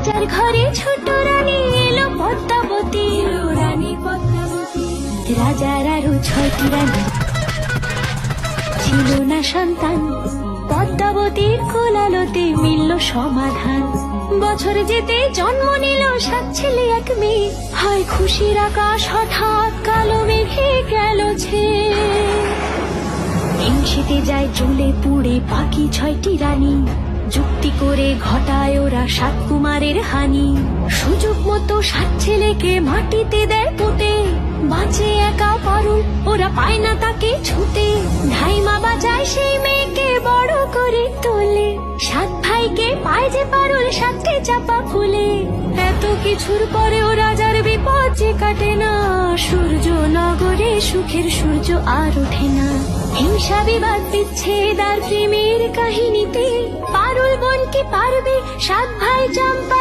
রাজার ঘরে ছোট রানী এলো পদ্মাবতী, রানী পদ্মাবতী। রাজার আরো 6টি রানী, ছিল না সন্তান, পদ্মাবতীর কোলালোতে মিলল সমাধান। বছর যেতে জন্ম নিল 7 ছেলে 1 মেয়ে, হয় খুশির আকাশ হঠাৎ কালো মেঘে গেল ছেয়ে। হিংসেতে যায় জ্বলে পুড়ে বাকি 6টি রানী, যুক্তি করে ঘটায় ওরা 7 কুমারের হানি। সুযোগ মতো 7 ছেলেকে মাটিতে দেয় পুঁতে, বাঁচে একা পারুল, ওরা পায় না তাকে ছুতে। ধাইমা বাঁচায় সেই মেয়েকে বড় করে তোলে, 7 ভাইকে পায় যে পারুল 7টে চাপা ফুলে। এত কিছুর পরেও রাজার বিপদ যে কাটে না, সূর্য নগরে সুখের সূর্য আর ওঠে না। হিংসা বিবাদ বিচ্ছেদ আর প্রেমের কাহিনীতে পারুল বোন কি পারবে 7 ভাই চম্পা